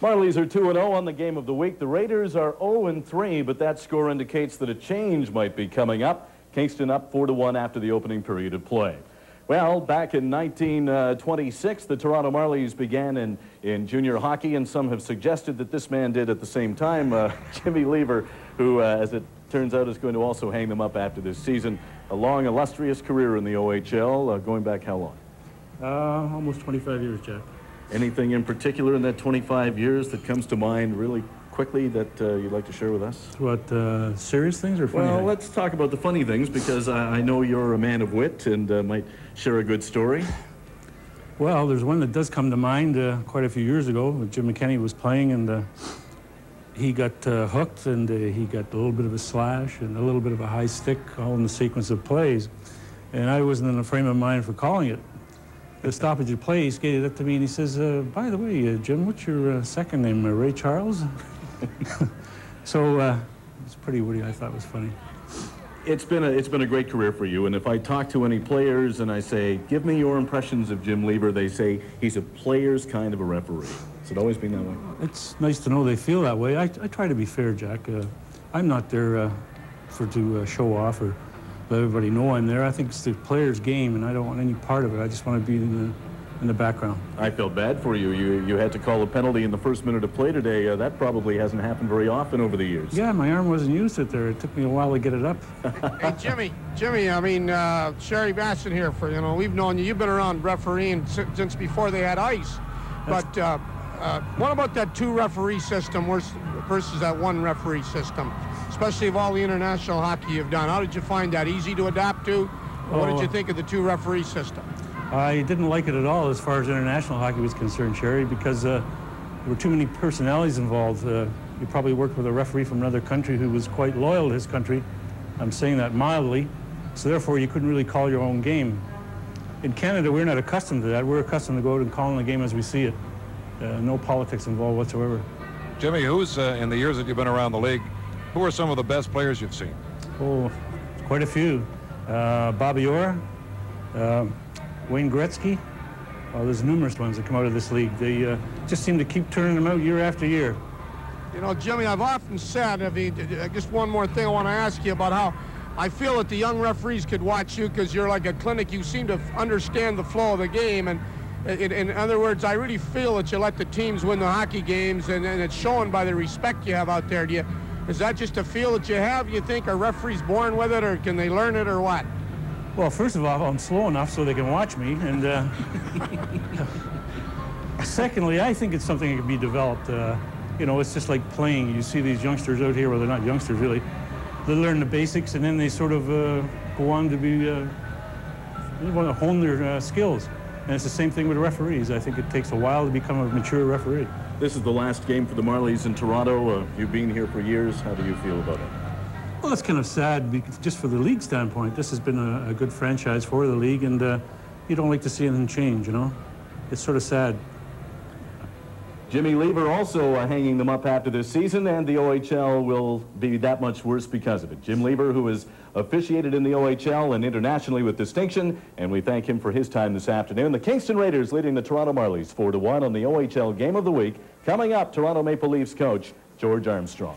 Marlies are 2-0 on the game of the week. The Raiders are 0-3, but that score indicates that a change might be coming up. Kingston up 4-1 after the opening period of play. Well, back in 1926, the Toronto Marlies began in junior hockey, and some have suggested that this man did at the same time. Jimmy Lever, who, as it turns out, is going to also hang them up after this season. A long, illustrious career in the OHL, going back how long? Almost 25 years, Jack. Anything in particular in that 25 years that comes to mind really quickly that you'd like to share with us? What, serious things or funny things? things? Let's talk about the funny things, because I know you're a man of wit and might share a good story. Well, there's one that does come to mind quite a few years ago when Jim McKenney was playing, and he got hooked, and he got a little bit of a slash and a little bit of a high stick all in the sequence of plays. And I wasn't in the frame of mind for calling it. The stoppage of play, he skated up to me and he says, by the way, Jim, what's your second name, Ray Charles? So it's pretty witty. I thought it was funny. It's been a great career for you, and if I talk to any players and I say, give me your impressions of Jim Lever, they say he's a player's kind of a referee. Has it always been that way? It's nice to know they feel that way. I try to be fair, Jack. I'm not there to show off or let everybody know I'm there. I think it's the player's game, and I don't want any part of it. I just want to be in the background. I felt bad for you. You had to call a penalty in the first minute of play today. That probably hasn't happened very often over the years. Yeah, my arm wasn't used to it there. It took me a while to get it up. Hey, Jimmy, I mean, Sherry Basson here, we've known you. You've been around refereeing since before they had ice. But what about that two-referee system versus that one-referee system? Especially of all the international hockey you've done. How did you find that? Easy to adapt to? Or what did you think of the two-referee system? I didn't like it at all as far as international hockey was concerned, Sherry, because there were too many personalities involved. You probably worked with a referee from another country who was quite loyal to his country. I'm saying that mildly. So therefore, you couldn't really call your own game. In Canada, we're not accustomed to that. We're accustomed to go out and calling the game as we see it. No politics involved whatsoever. Jimmy, who's, in the years that you've been around the league, who are some of the best players you've seen? Oh, quite a few. Bobby Orr, Wayne Gretzky. Oh, there's numerous ones that come out of this league. They just seem to keep turning them out year after year. You know, Jimmy, I've often said, just one more thing I want to ask you about how I feel that the young referees could watch you because you're like a clinic. You seem to understand the flow of the game. And in other words, I really feel that you let the teams win the hockey games, and it's shown by the respect you have out there. Is that just a feel that you have, you think? Are referees born with it, or can they learn it, or what? Well, first of all, I'm slow enough so they can watch me, and secondly, I think it's something that can be developed. You know, it's just like playing. You see these youngsters out here, well, they're not youngsters really. They learn the basics, and then they sort of go on to be, they want to hone their skills. And it's the same thing with referees. I think it takes a while to become a mature referee. This is the last game for the Marlies in Toronto. You've been here for years. How do you feel about it? Well, it's kind of sad, because just for the league standpoint. This has been a good franchise for the league, and you don't like to see anything change, you know? It's sort of sad. Jimmy Lever also hanging them up after this season, and the OHL will be that much worse because of it. Jim Lever, who has officiated in the OHL and internationally with distinction, and we thank him for his time this afternoon. The Kingston Raiders leading the Toronto Marlies 4-1 on the OHL Game of the Week. Coming up, Toronto Maple Leafs coach George Armstrong.